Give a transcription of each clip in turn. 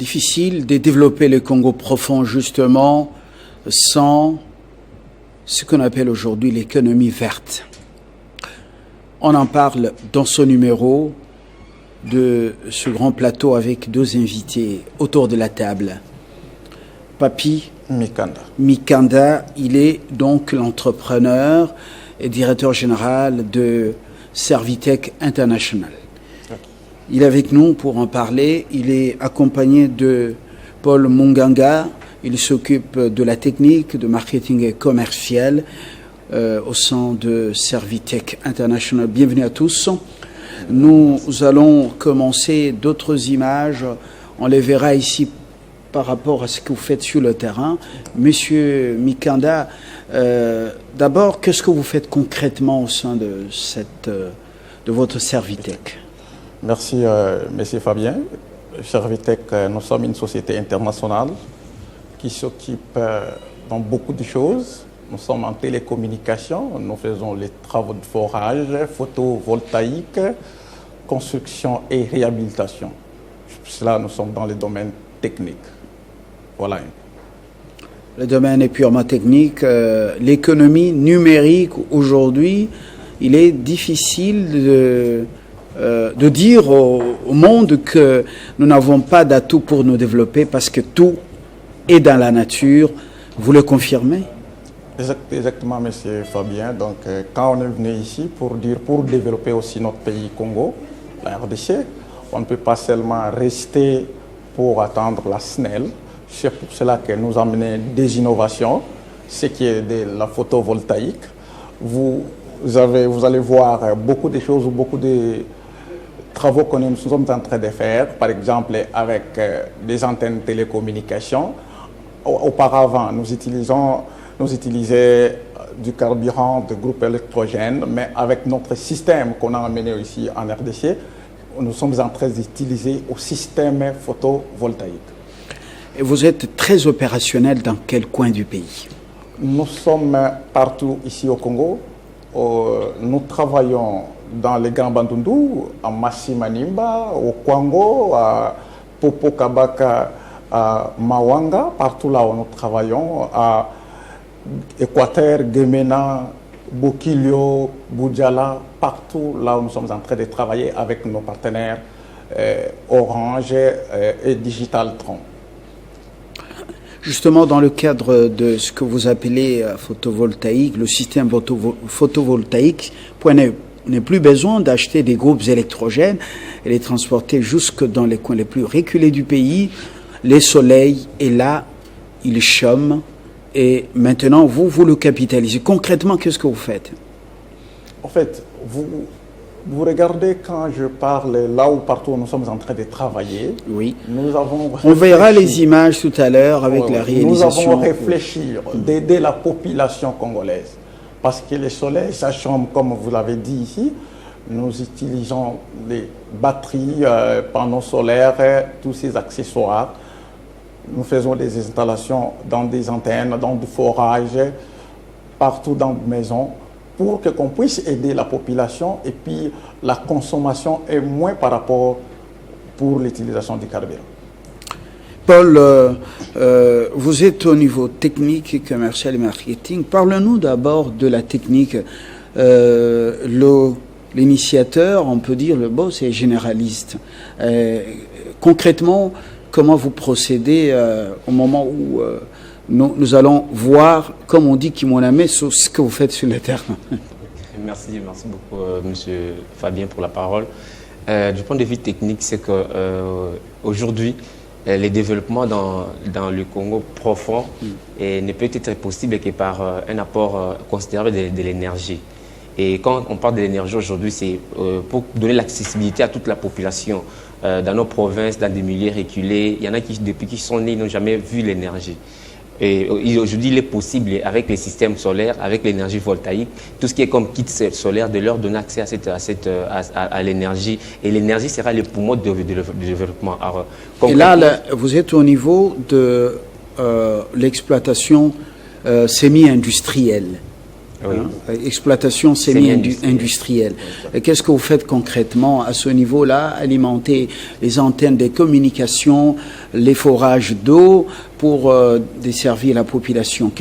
difficile de développer le Congo profond justement sans ce qu'on appelle aujourd'hui l'économie verte. On en parle dans ce numéro de ce grand plateau avec deux invités autour de la table. Papi Mikanda, il est donc l'entrepreneur et directeur général de Servitech International. Il est avec nous pour en parler. Il est accompagné de Paul Munganga. Il s'occupe de la technique, de marketing et commercial au sein de Servitech International. Bienvenue à tous. Nous allons commencer d'autres images. On les verra ici par rapport à ce que vous faites sur le terrain. Monsieur Mikanda, d'abord, qu'est-ce que vous faites concrètement au sein de votre Servitech? Merci, Monsieur Fabien. Servitech, nous sommes une société internationale qui s'occupe dans beaucoup de choses. Nous sommes en télécommunication, nous faisons les travaux de forage, photovoltaïque, construction et réhabilitation. Cela, nous sommes dans le domaine technique. Voilà. Le domaine est purement technique. L'économie numérique, aujourd'hui, il est difficile de dire au monde que nous n'avons pas d'atout pour nous développer parce que tout est dans la nature. Vous le confirmez? Exactement, monsieur Fabien. Donc, quand on est venu ici pour développer aussi notre pays Congo, la RDC, on ne peut pas seulement rester pour attendre la SNEL. C'est pour cela que nous amenons des innovations, ce qui est de la photovoltaïque. Vous allez voir beaucoup de choses, beaucoup de travaux que nous sommes en train de faire, par exemple avec des antennes de télécommunications. Auparavant, nous utilisions du carburant de groupe électrogène, mais avec notre système qu'on a amené ici en RDC, nous sommes en train d'utiliser au système photovoltaïque. Et vous êtes très opérationnel dans quel coin du pays? Nous sommes partout ici au Congo. Nous travaillons dans les Grands Bandundu, à Massi-Manimba, au Kwango, à Popokabaka, à Mawanga, partout là où nous travaillons, à Équateur, Gemena, Bokilio, Boudjala, partout là où nous sommes en train de travailler avec nos partenaires Orange et Digitaltron. Justement, dans le cadre de ce que vous appelez photovoltaïque, le système photovoltaïque, n'est plus besoin d'acheter des groupes électrogènes et les transporter jusque dans les coins les plus reculés du pays. Le soleil est là, il chôme, et maintenant, vous le capitalisez. Concrètement, qu'est-ce que vous faites? En fait, vous regardez quand je parle là où partout nous sommes en train de travailler. Oui. On verra les images tout à l'heure avec la réalisation. Nous avons réfléchi d'aider la population congolaise. Parce que le soleil, ça chôme, comme vous l'avez dit ici. Nous utilisons les batteries, panneaux solaires, tous ces accessoires. Nous faisons des installations dans des antennes, dans du forage, partout dans les maisons, pour qu'on puisse aider la population et puis la consommation est moins par rapport pour l'utilisation du carburant. Paul, vous êtes au niveau technique, commercial et marketing. Parle-nous d'abord de la technique. L'initiateur, on peut dire, le boss est généraliste. Concrètement, comment vous procédez au moment où nous allons voir, comme on dit, qui m'en amène sur ce que vous faites sur le terrain? Merci beaucoup, monsieur Fabien, pour la parole. Du point de vue technique, c'est qu'aujourd'hui, les développements dans le Congo profond ne peut être possible que par un apport considérable de l'énergie. Et quand on parle de l'énergie aujourd'hui, c'est pour donner l'accessibilité à toute la population. Dans nos provinces, dans des milieux reculés, il y en a qui, depuis qu'ils sont nés, n'ont jamais vu l'énergie. Et aujourd'hui, il est possible, avec les systèmes solaires, avec l'énergie voltaïque, tout ce qui est comme kit solaire, de leur donner accès à l'énergie. Et l'énergie sera le poumon du développement. Alors, et là, vous êtes au niveau de l'exploitation semi-industrielle. Oui. Exploitation semi-industrielle. Qu'est-ce que vous faites concrètement à ce niveau-là? Alimenter les antennes des communications, les forages d'eau pour desservir la population.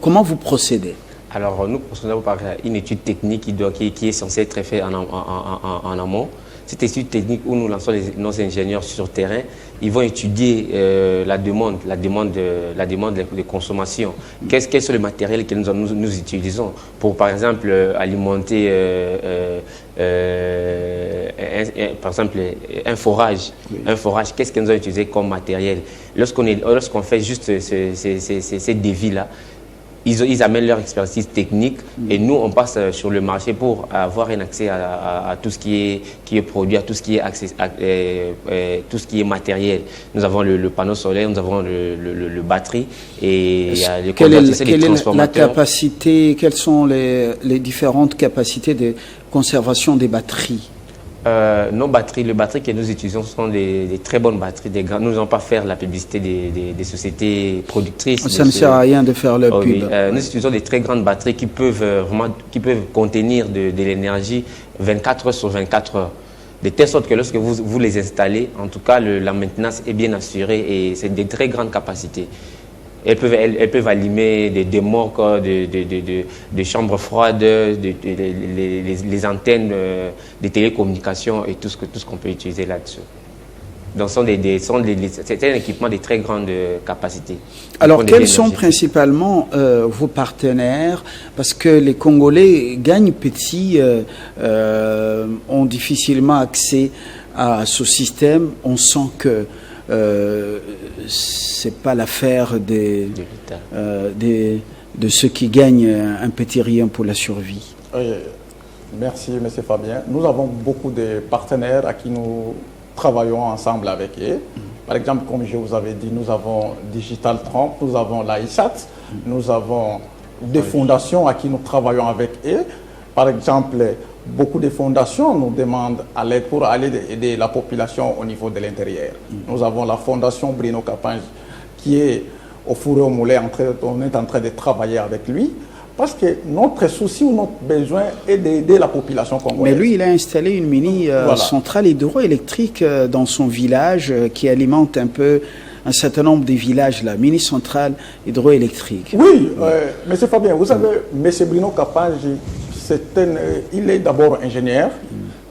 Comment vous procédez? Alors, nous procédons par une étude technique qui est censée être faite en amont. Cette étude technique où nous lançons nos ingénieurs sur terrain, ils vont étudier la demande de consommation. Quels sont les matériels que nous utilisons pour, par exemple, alimenter par exemple, un forage. Oui. Un forage, qu'est-ce que nous avons utilisé comme matériel? Lorsqu'on fait juste ces dévis-là, ils amènent leur expertise technique et nous, on passe sur le marché pour avoir un accès à tout ce qui est produit, à tout ce qui est, tout ce qui est matériel. Nous avons le panneau solaire, nous avons le batterie et il y a les convertisseurs, les transformateurs. Quelle est la capacité, quelles sont les différentes capacités de conservation des batteries? Nos batteries, les batteries que nous utilisons sont des très bonnes batteries. Nous n'allons pas faire la publicité des sociétés productrices. Ça ne sert à rien de faire le pub. Nous utilisons des très grandes batteries qui peuvent contenir de l'énergie 24 heures sur 24 heures. De telle sorte que lorsque vous les installez, en tout cas, la maintenance est bien assurée et c'est de très grandes capacités. Elles peuvent allumer des remorques, des chambres froides, les antennes des télécommunications et tout ce qu'on peut utiliser là-dessus. Donc, c'est un équipement de très grande capacité. Alors, quels sont principalement vos partenaires? Parce que les Congolais gagnent petit, ont difficilement accès à ce système. On sent que c'est pas l'affaire de ceux qui gagnent un petit rien pour la survie. Oui, merci, M. Fabien. Nous avons beaucoup de partenaires à qui nous travaillons ensemble avec eux. Par exemple, comme je vous avais dit, nous avons Digital Trump, nous avons l'AISAT, nous avons des fondations à qui nous travaillons avec eux. Par exemple, beaucoup de fondations nous demandent à l'aide pour aller aider la population au niveau de l'intérieur. Nous avons la fondation Bruno Capange qui est au four et au moulin, on est en train de travailler avec lui parce que notre souci ou notre besoin est d'aider la population congolaise. Mais lui, il a installé une mini centrale hydroélectrique dans son village qui alimente un peu un certain nombre de villages, la mini centrale hydroélectrique. Oui, M. Fabien, vous savez, M. Bruno Capange, il est d'abord ingénieur.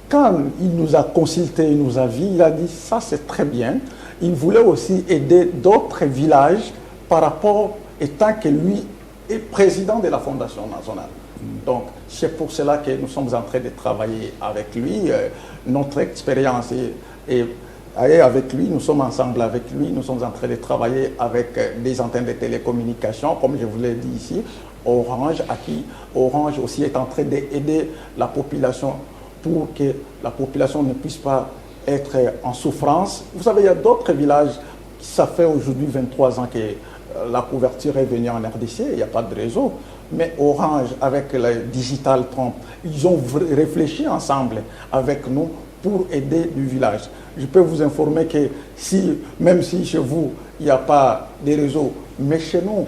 Quand il nous a consulté nos avis, il a dit ça c'est très bien. Il voulait aussi aider d'autres villages par rapport, étant que lui est président de la Fondation nationale. Donc c'est pour cela que nous sommes en train de travailler avec lui. Notre expérience est avec lui, nous sommes ensemble avec lui, nous sommes en train de travailler avec des antennes de télécommunications, comme je vous l'ai dit ici. Orange, à qui Orange aussi est en train d'aider la population pour que la population ne puisse pas être en souffrance. Vous savez, il y a d'autres villages, ça fait aujourd'hui 23 ans que la couverture est venue en RDC, il n'y a pas de réseau. Mais Orange, avec le Digital Trump, ils ont réfléchi ensemble avec nous pour aider le village. Je peux vous informer que même si chez vous, il n'y a pas de réseau, mais chez nous,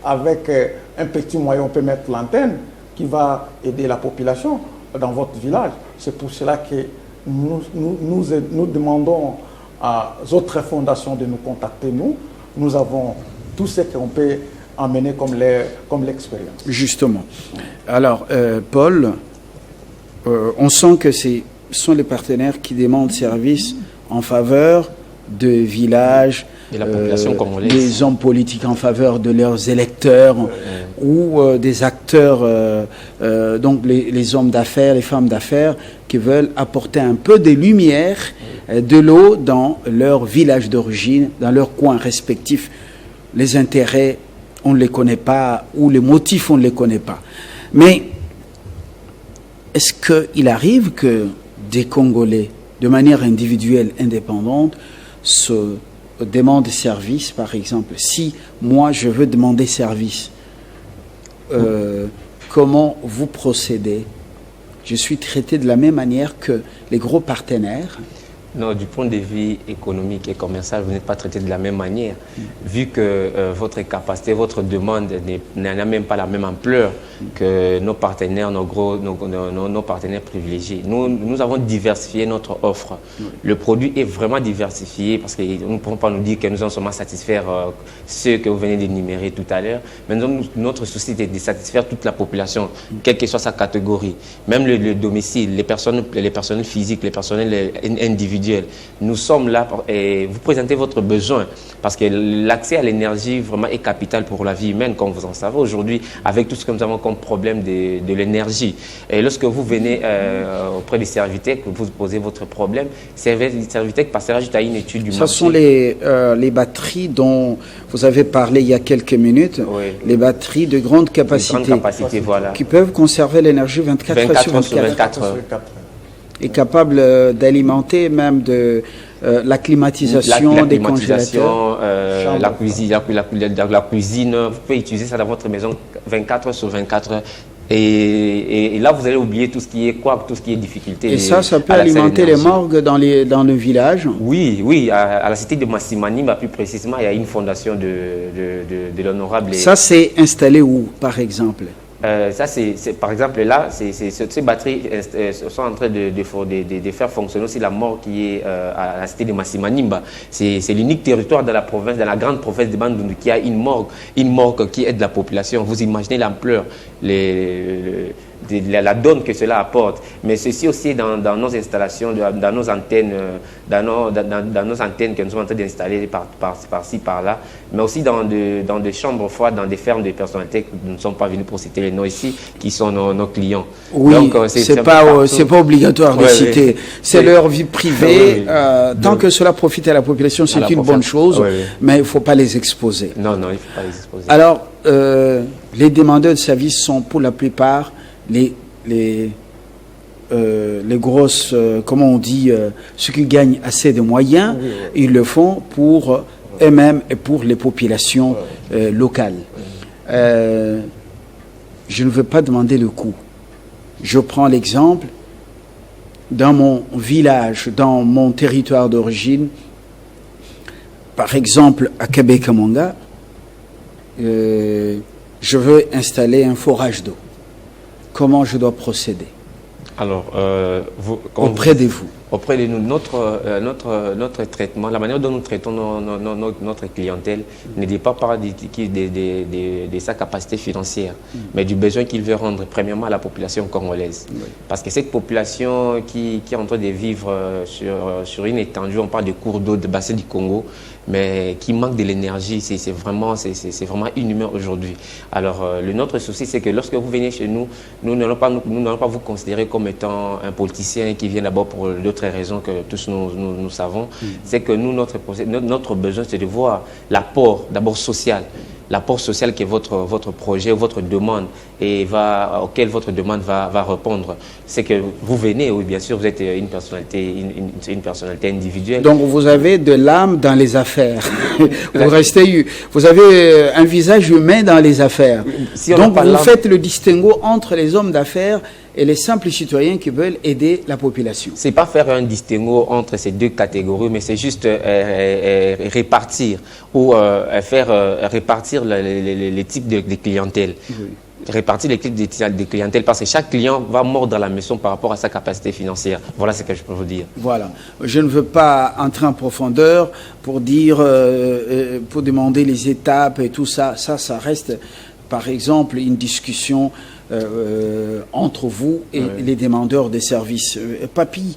avec un petit moyen, on peut mettre l'antenne qui va aider la population dans votre village. C'est pour cela que nous demandons aux autres fondations de nous contacter. Nous avons tout ce qu'on peut emmener comme l'expérience. Justement. Alors, Paul, on sent que ce sont les partenaires qui demandent service en faveur de villages, de la population congolaise, des hommes politiques en faveur de leurs électeurs ou des acteurs, donc les hommes d'affaires, les femmes d'affaires qui veulent apporter un peu de lumière, de l'eau dans leur village d'origine, dans leur coin respectif. Les intérêts, on ne les connaît pas, ou les motifs, on ne les connaît pas. Mais est-ce qu'il arrive que des Congolais, de manière individuelle, indépendante, se demandent service, par exemple? Si moi, je veux demander service, comment vous procédez? Je suis traité de la même manière que les gros partenaires? Non, du point de vue économique et commercial, vous n'êtes pas traité de la même manière, vu que votre capacité, votre demande n'a même pas la même ampleur que nos partenaires, nos partenaires privilégiés. Nous avons diversifié notre offre. Le produit est vraiment diversifié parce que nous ne pouvons pas nous dire que nous allons seulement satisfaire ceux que vous venez d'énumérer tout à l'heure. Mais notre souci est de satisfaire toute la population, quelle que soit sa catégorie, même le domicile, les personnes physiques, les personnes individuelles. Nous sommes là et vous présentez votre besoin parce que l'accès à l'énergie vraiment est capital pour la vie humaine, comme vous en savez aujourd'hui, avec tout ce que nous avons comme problème de l'énergie. Et lorsque vous venez auprès des Servitech, vous posez votre problème, Servitech passera juste à une étude du marché. Ce sont les batteries dont vous avez parlé il y a quelques minutes, oui. Les batteries de grande capacité, voilà. Qui peuvent conserver l'énergie 24 heures sur 24 heures. Et capable d'alimenter même de la climatisation, des congélateurs. La cuisine, vous pouvez utiliser ça dans votre maison 24 heures sur 24 heures. Et là, vous allez oublier tout ce qui est difficulté. Et ça peut alimenter les morgues dans le village? Oui, à la cité de Massimanimba, plus précisément, il y a une fondation de l'honorable. Ça, c'est installé où, par exemple? Par exemple, là, ces batteries sont en train de faire fonctionner aussi la morgue qui est à la cité de Massimanimba. C'est l'unique territoire de la province, dans la grande province de Bandundu, qui a une morgue qui aide la population. Vous imaginez l'ampleur, la donne que cela apporte. Mais ceci aussi dans nos installations, dans nos antennes, dans nos antennes que nous sommes en train d'installer par-ci, par-là, mais aussi dans des chambres froides, dans des fermes de personnalités que nous ne sommes pas venus pour citer les noms ici, qui sont nos clients. Oui, c'est pas obligatoire de citer. C'est leur vie privée. Tant que cela profite à la population, c'est une bonne chose, mais il ne faut pas les exposer. Non, il ne faut pas les exposer. Alors, les demandeurs de services sont pour la plupart les grosses, comment on dit, ceux qui gagnent assez de moyens, ils le font pour eux-mêmes et pour les populations locales. Je ne veux pas demander le coût. Je prends l'exemple, dans mon village, dans mon territoire d'origine, par exemple à Kabé-Kamanga, je veux installer un forage d'eau. Comment je dois procéder? Alors, auprès de vous. Auprès de nous, notre traitement, la manière dont nous traitons notre clientèle ne dépend pas de sa capacité financière, mais du besoin qu'il veut rendre premièrement à la population congolaise. Oui. Parce que cette population qui est en train de vivre sur une étendue, on parle de cours d'eau, de bassin du Congo, mais qui manque de l'énergie, c'est vraiment inhumain aujourd'hui. Alors, notre souci, c'est que lorsque vous venez chez nous, nous n'allons pas vous considérer comme étant un politicien qui vient d'abord pour d'autres raisons que tous nous savons. C'est que nous, notre besoin, c'est de voir l'apport d'abord social. L'apport social qui est votre projet, votre demande, et auquel votre demande va répondre. C'est que vous venez, oui, bien sûr, vous êtes une personnalité individuelle. Donc vous avez de l'âme dans les affaires. Vous avez un visage humain dans les affaires. Donc vous faites le distinguo entre les hommes d'affaires et les simples citoyens qui veulent aider la population. Ce n'est pas faire un distinguo entre ces deux catégories, mais c'est juste répartir ou répartir les types de clientèle. Oui. Répartir les types de clientèle parce que chaque client va mordre à la maison par rapport à sa capacité financière. Voilà ce que je peux vous dire. Voilà. Je ne veux pas entrer en profondeur pour dire, pour demander les étapes et tout ça. Ça reste, par exemple, une discussion entre vous et les demandeurs des services. Papi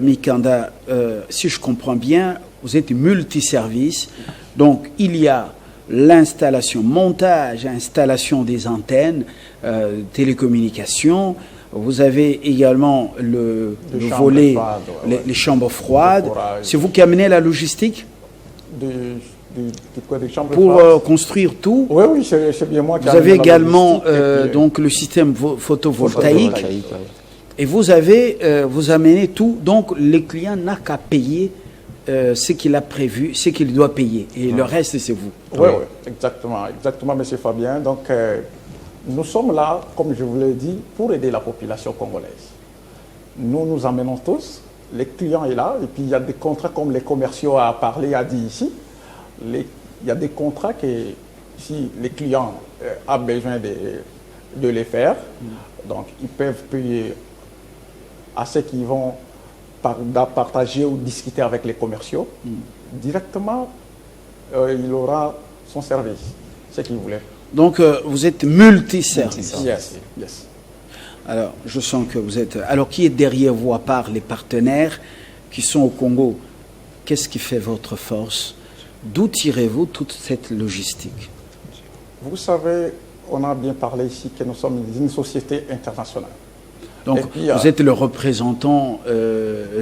Mikanda, si je comprends bien, vous êtes multiservice. Donc, il y a l'installation, montage, installation des antennes, télécommunications. Vous avez également le volet, les chambres froides. C'est vous qui amenez la logistique pour construire tout. Oui, c'est bien moi qui Vous avez également donc le système photovoltaïque. Et vous amenez tout. Donc, le client n'a qu'à payer ce qu'il a prévu, ce qu'il doit payer. Et le reste, c'est vous. Oui, exactement, M. Fabien. Donc, nous sommes là, comme je vous l'ai dit, pour aider la population congolaise. Nous amenons tous les clients est là, et puis il y a des contrats comme les commerciaux a parlé, a dit ici. Il y a des contrats que si les clients ont besoin de les faire, donc ils peuvent payer à ceux qui vont partager ou discuter avec les commerciaux. Directement, il aura son service, ce qu'il voulait. Donc, vous êtes multiservice. Yes. Alors, je sens que vous êtes... Alors, qui est derrière vous, à part les partenaires qui sont au Congo? Qu'est-ce qui fait votre force? D'où tirez-vous toute cette logistique? Vous savez, on a bien parlé ici que nous sommes une société internationale. Donc, puis, vous êtes le représentant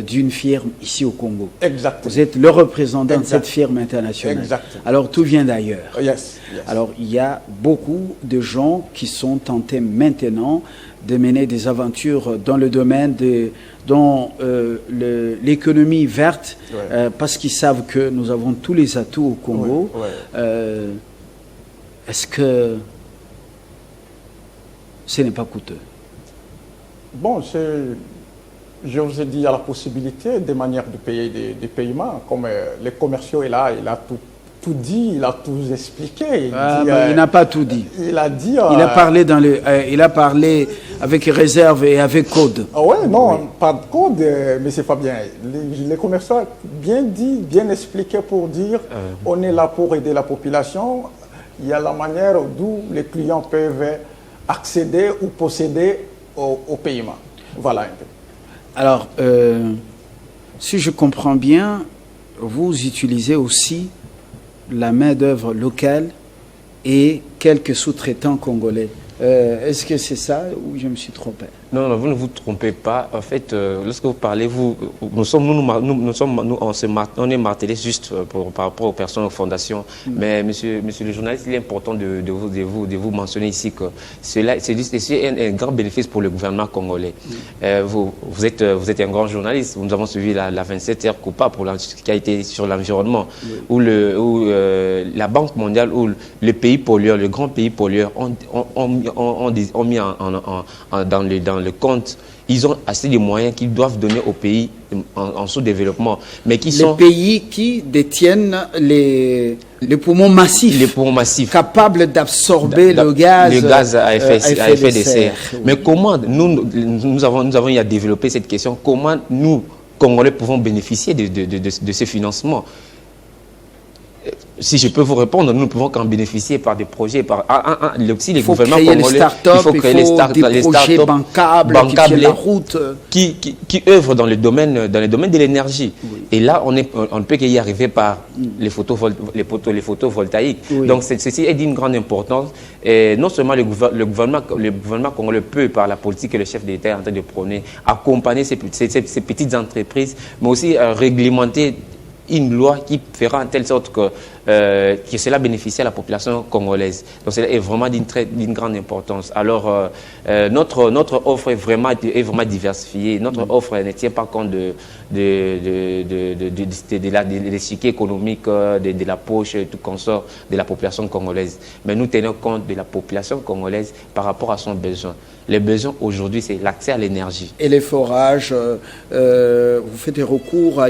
d'une firme ici au Congo. Exactement. Vous êtes le représentant de cette firme internationale. Exactement. Alors, tout vient d'ailleurs. Yes. Alors, il y a beaucoup de gens qui sont tentés maintenant de mener des aventures dans le domaine de l'économie verte, parce qu'ils savent que nous avons tous les atouts au Congo. Est-ce que ce n'est pas coûteux? Bon, je vous ai dit, il y a la possibilité des manières de payer des paiements. Comme les commerciaux est là, il a tout dit, il a tout expliqué. Il n'a pas tout dit. Il a dit... il a parlé avec réserve et avec code. Ah ouais, non, pas de code, mais c'est pas bien. Les commerçants ont bien dit, bien expliqué pour dire on est là pour aider la population. Il y a la manière d'où les clients peuvent accéder ou posséder au paiement. Voilà un peu. Alors, si je comprends bien, vous utilisez aussi la main-d'œuvre locale et quelques sous-traitants congolais. Est-ce que c'est ça ou je me suis trompé? Non, vous ne vous trompez pas. En fait, lorsque vous parlez, on est martelé juste par rapport aux personnes, aux fondations. Mais monsieur le journaliste, il est important de vous mentionner ici que c'est un grand bénéfice pour le gouvernement congolais. Vous êtes un grand journaliste. Nous avons suivi la 27 Coupa pour qui a été sur l'environnement, où la Banque mondiale, où le pays pollueur, le grand pays pollueur, ont mis dans le compte, ils ont assez de moyens qu'ils doivent donner aux pays en sous-développement, mais qui sont... Les pays qui détiennent les poumons massifs. Les poumons massifs. Capables d'absorber le gaz à effet de serre. Oui. Mais comment nous avons y à développer cette question, comment nous, Congolais, pouvons bénéficier de ces financements? Si je peux vous répondre, nous ne pouvons qu'en bénéficier par des projets, aussi les gouvernements congolais. Il faut créer les projets bancables qui tiennent la route. Qui œuvrent dans le domaine de l'énergie. Oui. Et là, on ne peut qu'y arriver par les photovoltaïques. Oui. Donc, ceci est d'une grande importance. Et non seulement le gouvernement congolais peut, par la politique que le chef d'État est en train de prôner, accompagner ces petites entreprises, mais aussi réglementer une loi qui fera en telle sorte que cela bénéficie à la population congolaise. Donc cela est vraiment d'une grande importance. Alors notre offre est vraiment diversifiée. Notre offre ne tient pas compte de l'échiquier économique, de la poche et tout consort de la population congolaise. Mais nous tenons compte de la population congolaise par rapport à son besoin. Les besoins aujourd'hui, c'est l'accès à l'énergie. Et les forages, vous faites recours à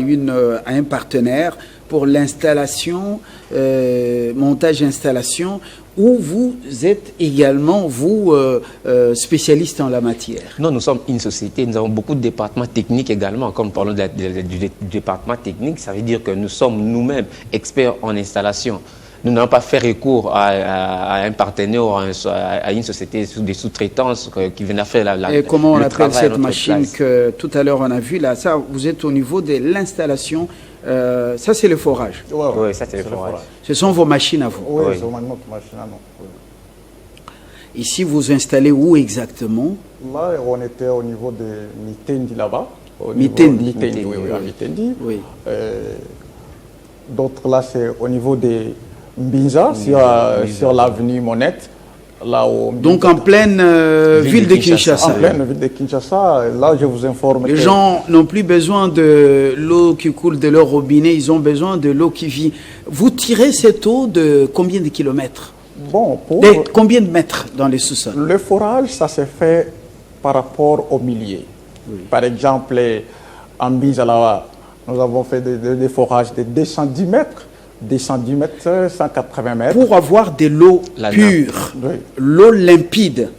un partenaire pour l'installation, montage-installation, où vous êtes également, vous, spécialiste en la matière. Non, nous sommes une société, nous avons beaucoup de départements techniques également. Comme nous parlons du département technique, ça veut dire que nous sommes nous-mêmes experts en installation. Nous n'avons pas fait recours à un partenaire ou à une société de sous-traitance qui vient faire le travail. Et comment on appelle cette machine que tout à l'heure on a vu là? Ça, vous êtes au niveau de l'installation. Ça, c'est le forage. Oui, ça, c'est le forage. Ce sont vos machines à vous. Oui, c'est notre machine à nous. Oui. Ici, vous installez où exactement? Là, on était au niveau de Mitendi là-bas. Mitendi. Oui, à Mitendi. Oui. D'autres là, c'est au niveau de Mbinza, sur l'avenue Monette. Là où donc en pleine ville de Kinshasa. En pleine ville de Kinshasa, là je vous informe. Les gens n'ont plus besoin de l'eau qui coule de leur robinet, ils ont besoin de l'eau qui vit. Vous tirez cette eau de combien de kilomètres? Bon, combien de mètres dans les sous-sols? Le forage, ça se fait par rapport au milieu. Oui. Par exemple, En Mbinza, nous avons fait des forages de 210 mètres, 180 mètres. Pour avoir de l'eau pure, Oui. l'eau limpide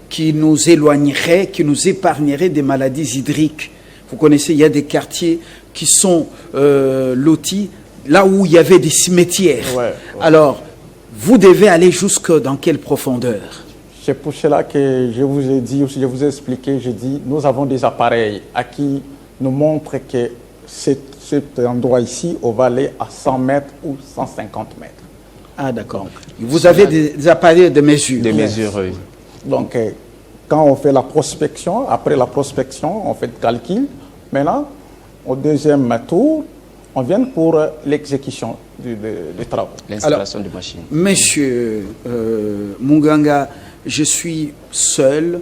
qui nous éloignerait, qui nous épargnerait des maladies hydriques. Vous connaissez, il y a des quartiers qui sont lotis là où il y avait des cimetières. Ouais. Alors, vous devez aller jusque dans quelle profondeur? C'est pour cela que je vous ai dit, je vous ai expliqué, je dis, nous avons des appareils qui nous montrent que cet endroit ici, on va aller à 100 mètres ou 150 mètres. Ah, d'accord. Vous avez des appareils de mesure. Des mesures, oui. Donc, quand on fait la prospection, après la prospection, on fait le calcul. Maintenant, au deuxième tour, on vient pour l'exécution des travaux. L'installation de machines. Monsieur Munganga, je suis seul,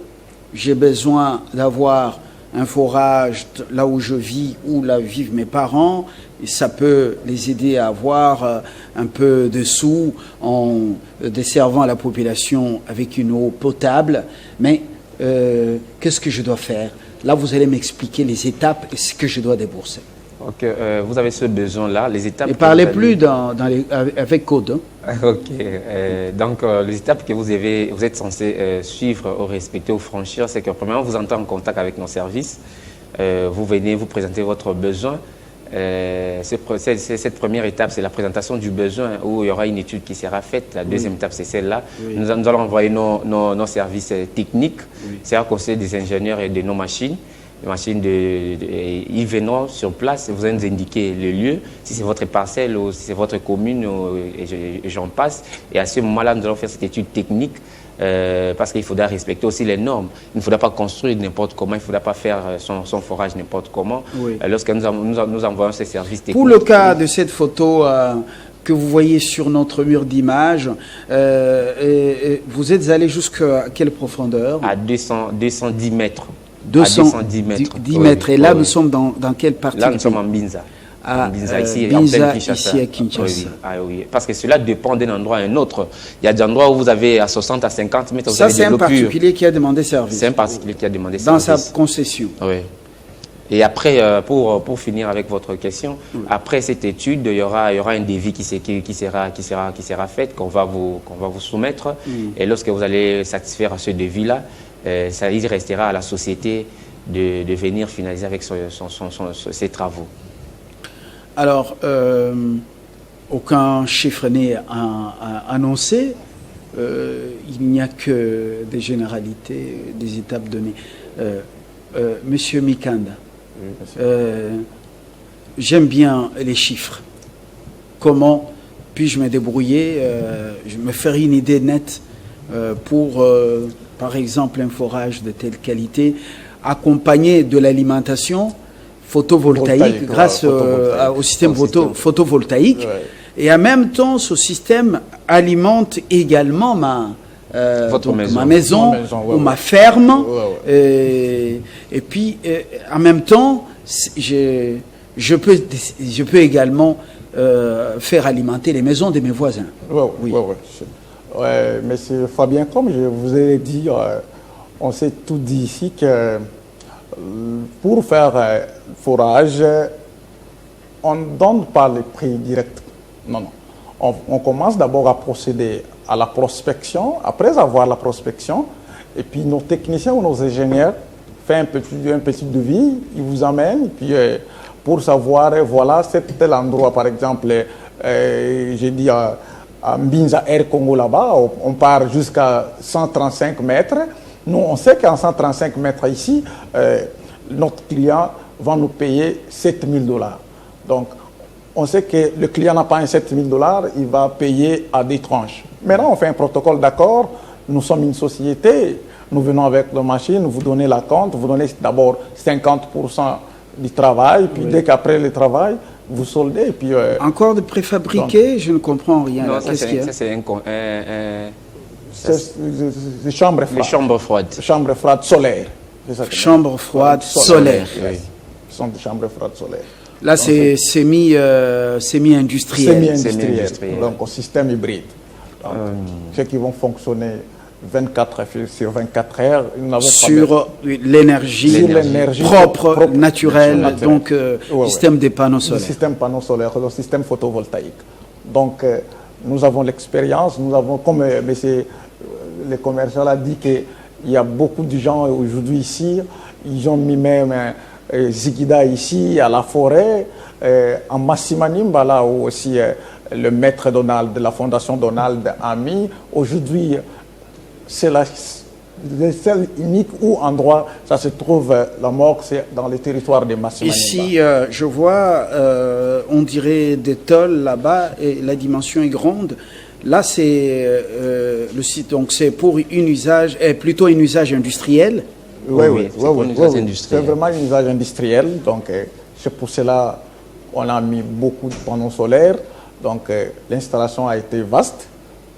j'ai besoin d'avoir un forage là où je vis, où là vivent mes parents, et ça peut les aider à avoir un peu de sous en desservant la population avec une eau potable. Mais qu'est-ce que je dois faire? Là, vous allez m'expliquer les étapes et ce que je dois débourser. Ok, vous avez ce besoin-là, les étapes... Et parlez plus avec code. Hein. Ok, donc les étapes que vous êtes censé suivre ou respecter ou franchir, c'est que premièrement, vous entrez en contact avec nos services, vous venez vous présenter votre besoin. Cette première étape, c'est la présentation du besoin où il y aura une étude qui sera faite. La deuxième étape, c'est celle-là. Oui. Nous allons envoyer nos services techniques, c'est à conseil des ingénieurs et de nos machines. Les machines ils viendront sur place, vous allez nous indiquer le lieu, si c'est votre parcelle ou si c'est votre commune, et j'en passe. Et à ce moment-là, nous allons faire cette étude technique parce qu'il faudra respecter aussi les normes. Il ne faudra pas construire n'importe comment, il ne faudra pas faire son forage n'importe comment. Oui. Lorsque nous envoyons ces services techniques. Pour le cas de cette photo que vous voyez sur notre mur d'image, vous êtes allé jusqu'à quelle profondeur? À 210 mètres. 210 mètres. 10 mètres. Et là, nous sommes dans quelle partie? Là, nous sommes en Mbinza. Binza, ici, ici à Kinshasa. Oui. Parce que cela dépend d'un endroit à un autre. Il y a des endroits où vous avez à 60 à 50 mètres, vous ça, avez de l'eau pure. C'est un particulier qui a demandé service. C'est un particulier qui a demandé service. Dans sa concession. Oui. Et après, pour finir avec votre question, après cette étude, il y aura un devis qui sera fait, qu'on va vous soumettre. Et lorsque vous allez satisfaire à ce devis-là, il restera à la société de venir finaliser avec ses travaux. Alors, aucun chiffre n'est annoncé. Il n'y a que des généralités, des étapes données. Monsieur Mikanda, j'aime bien les chiffres. Comment puis-je me débrouiller, me faire une idée nette pour, par exemple, un forage de telle qualité, accompagné de l'alimentation photovoltaïque grâce au système photovoltaïque. Ouais. Et en même temps, ce système alimente également ma maison ou ma ferme. Et puis, en même temps, je peux également faire alimenter les maisons de mes voisins. Oui. Monsieur Fabien, comme je vous ai dit, on s'est tout dit ici que pour faire forage, on ne donne pas les prix directs. Non. On commence d'abord à procéder à la prospection. Après avoir la prospection, et puis nos techniciens ou nos ingénieurs font un petit devis, ils vous amènent, et puis pour savoir, voilà, c'est tel endroit, par exemple, j'ai dit à Mbinza Air Congo là-bas, on part jusqu'à 135 mètres. Nous, on sait qu'en 135 mètres ici, notre client va nous payer $7 000. Donc, on sait que le client n'a pas un $7 000, il va payer à des tranches. Maintenant, on fait un protocole d'accord. Nous sommes une société, nous venons avec la machine, vous donnez la compte, vous donnez d'abord 50% du travail, puis dès qu'après le travail, vous soldez. Puis, encore de préfabriqué, je ne comprends rien. Non, ça c'est les chambres froides. Les chambres froides. Chambres froides solaires. Chambres froides solaires. Oui. Ce sont des chambres froides solaires. Là, c'est semi-industriel. Semi-industriel. Donc, au système hybride. Donc, ceux qui vont fonctionner 24 sur 24 heures. Nous n'avons sur l'énergie propre, naturelle, donc système des panneaux solaires. Le système panneaux solaires, le système photovoltaïque. Donc, nous avons l'expérience, nous avons, comme monsieur le commercial a dit, qu'il y a beaucoup de gens aujourd'hui ici, ils ont mis même Zigida ici, à la forêt, en Massimanimba, là où aussi le maître Donald de la fondation Donald a mis. Aujourd'hui, c'est le seul unique endroit ça se trouve la mort, c'est dans les territoires de Massimanimba. Ici, je vois, on dirait des tôles là-bas, et la dimension est grande. Là, c'est le site, donc c'est pour plutôt un usage industriel. Oui, c'est vraiment un usage industriel. Donc, c'est pour cela qu'on a mis beaucoup de panneaux solaires. Donc, l'installation a été vaste.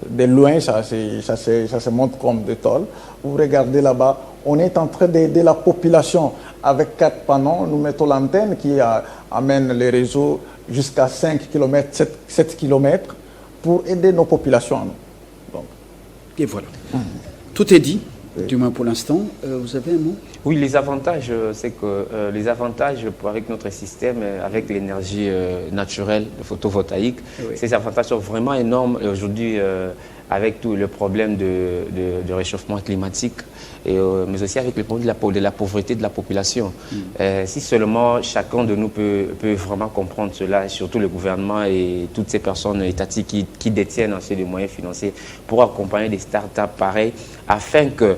De loin, ça se montre comme des tôles. Vous regardez là-bas, on est en train d'aider la population avec 4 panneaux. Nous mettons l'antenne qui amène les réseaux jusqu'à 5 km, 7 km pour aider nos populations. Donc. Et voilà. Tout est dit. Du moins pour l'instant. Vous avez un mot? Oui, les avantages, c'est que les avantages avec notre système, avec l'énergie naturelle, le photovoltaïque, ces avantages sont vraiment énormes aujourd'hui avec tout le problème de réchauffement climatique, mais aussi avec le problème de la pauvreté de la population. Si seulement chacun de nous peut vraiment comprendre cela, et surtout le gouvernement et toutes ces personnes étatiques qui détiennent assez de moyens financiers pour accompagner des start-up pareils, afin que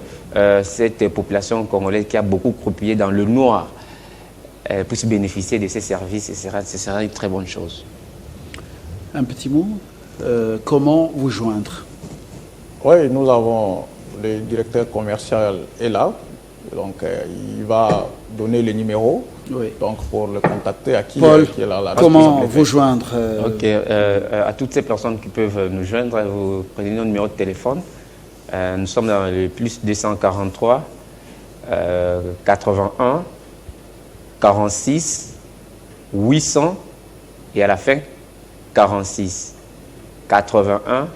cette population congolaise qui a beaucoup croupillé dans le noir puisse bénéficier de ces services, ce sera une très bonne chose. Un petit mot, comment vous joindre? Oui, nous avons le directeur commercial est là, donc il va donner le numéro donc pour le contacter à qui, Paul, qui est là. Comment vous joindre? Ok, à toutes ces personnes qui peuvent nous joindre, vous prenez notre numéro de téléphone. Nous sommes dans le plus 243 81 46 800 et à la fin 46 81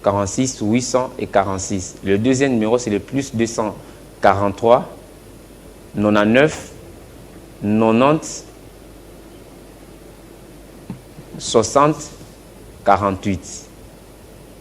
46 800 et 46. Le deuxième numéro, c'est le plus 243 99 90 60 48.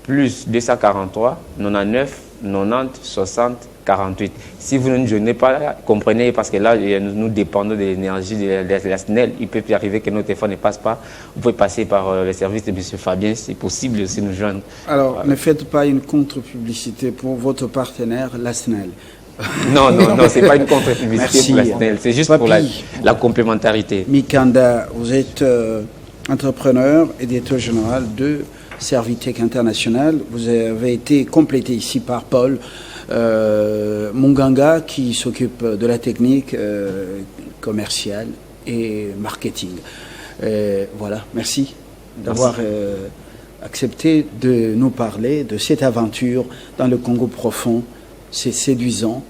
Plus 243 99 90 60 48. Si vous ne nous joignez pas, comprenez, parce que là, nous dépendons de l'énergie de la SNEL. Il peut y arriver que nos téléphones ne passent pas. Vous pouvez passer par le service de M. Fabien, c'est possible aussi nous joindre. Alors, ne faites pas une contre-publicité pour votre partenaire, la SNEL. Non, ce n'est pas une contre-publicité pour la SNEL, c'est juste pour la complémentarité. Mikanda, vous êtes entrepreneur et directeur général de Servitech International. Vous avez été complété ici par Paul Munganga, qui s'occupe de la technique commerciale et marketing. Voilà, merci d'avoir accepté de nous parler de cette aventure dans le Congo profond. C'est séduisant.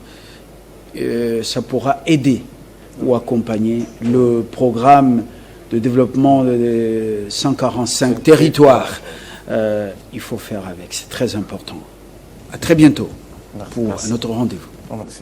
Ça pourra aider ou accompagner le programme de développement de 145 territoires. Il faut faire avec, c'est très important. À très bientôt pour notre rendez-vous. Merci.